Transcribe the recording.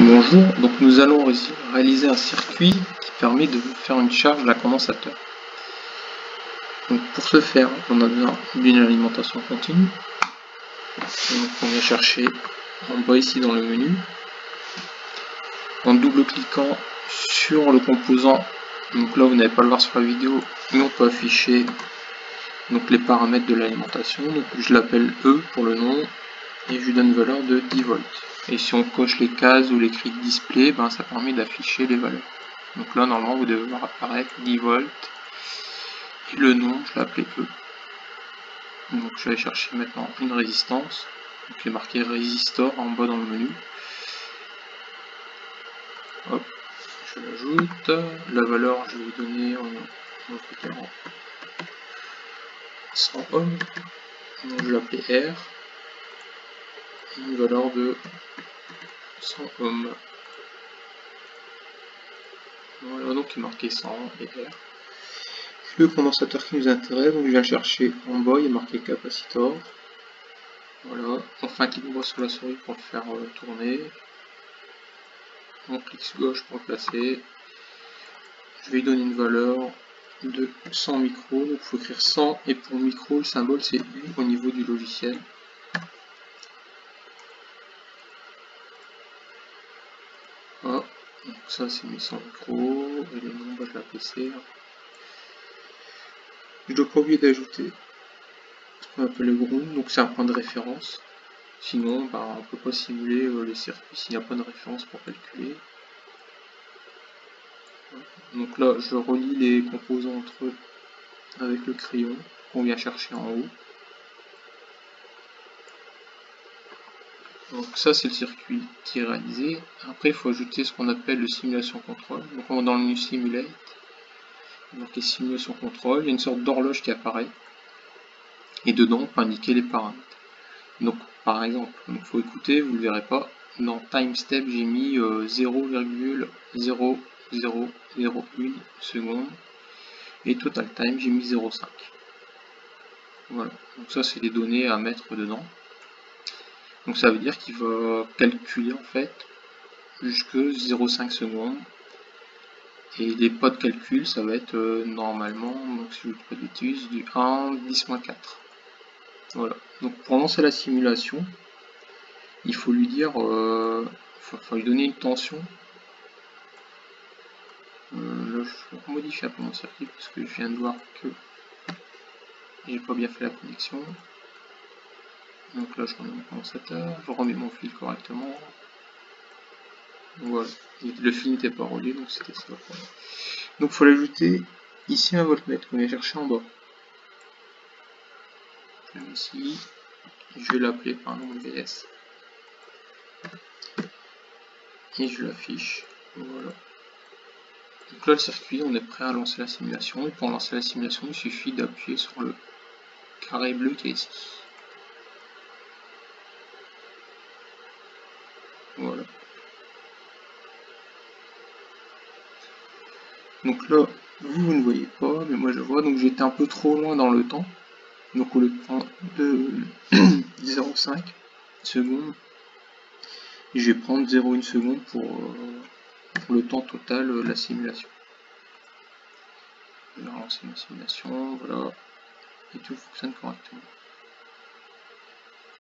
Bonjour, donc nous allons réaliser un circuit qui permet de faire une charge à condensateur. Donc pour ce faire, on a besoin d'une alimentation continue. Donc on vient chercher en bas ici dans le menu. En double-cliquant sur le composant, donc là vous n'allez pas le voir sur la vidéo, mais on peut afficher donc les paramètres de l'alimentation. Donc je l'appelle E pour le nom et je lui donne une valeur de 10 volts. Et si on coche les cases ou l'écrit display, ça permet d'afficher les valeurs. Donc là, normalement, vous devez voir apparaître 10 volts. Et le nom, je l'ai appelé E. Donc je vais aller chercher maintenant une résistance. Donc il est marqué résistor en bas dans le menu. Hop, je l'ajoute. La valeur, je vais lui donner en 100 ohms. Donc je vais l'appeler R. Et une valeur de 100 ohms. Voilà, donc il est marqué 100 et R. Le condensateur qui nous intéresse, donc je viens le chercher en bas, il est marqué capacitor. Voilà, on fait un clic droit sur la souris pour le faire tourner. On clique gauche pour le placer. Je vais lui donner une valeur de 100 micros, donc il faut écrire 100 et pour micro le symbole c'est U au niveau du logiciel. Voilà, donc ça c'est mes 100 micros, et les nombres je vais l'appeler. Je dois pas oublier d'ajouter ce qu'on appelle le ground, donc c'est un point de référence. Sinon, on ne peut pas simuler les circuits s'il n'y a pas de référence pour calculer. Donc là, je relie les composants entre eux avec le crayon qu'on vient chercher en haut. Donc ça, c'est le circuit qui est réalisé. Après, il faut ajouter ce qu'on appelle le simulation contrôle. Donc on va dans le menu Simulate. Donc les simulations contrôle, il y a une sorte d'horloge qui apparaît. Et dedans, on peut indiquer les paramètres. Donc par exemple, il faut écouter, vous ne le verrez pas. Dans Time Step, j'ai mis 0,0001 seconde. Et Total Time, j'ai mis 0,5. Voilà, donc ça c'est des données à mettre dedans. Donc ça veut dire qu'il va calculer en fait jusque 0,5 secondes. Et les pas de calcul, ça va être normalement, donc si je ne dis pas de bêtises, du 1 10-4. Voilà, donc pour lancer la simulation, il faut lui dire, faut lui donner une tension. Là je vais modifier un peu mon circuit parce que je viens de voir que j'ai pas bien fait la connexion. Donc là je remets mon condensateur, je remets mon fil correctement. Voilà, le fil n'était pas relié, donc c'était ça. Donc il faut l'ajouter ici un voltmètre qu'on vient chercher en bas. Je le mets ici, je vais l'appeler par un nom VS. Et je l'affiche. Voilà. Donc là le circuit, on est prêt à lancer la simulation. Et pour lancer la simulation, il suffit d'appuyer sur le carré bleu qui est ici. Voilà. Donc là, vous ne voyez pas, mais moi je vois. Donc j'étais un peu trop loin dans le temps. Donc au lieu de prendre 0,5 secondes, je vais prendre 0,1 seconde pour le temps total de la simulation. Je vais lancer ma simulation, voilà, et tout fonctionne correctement.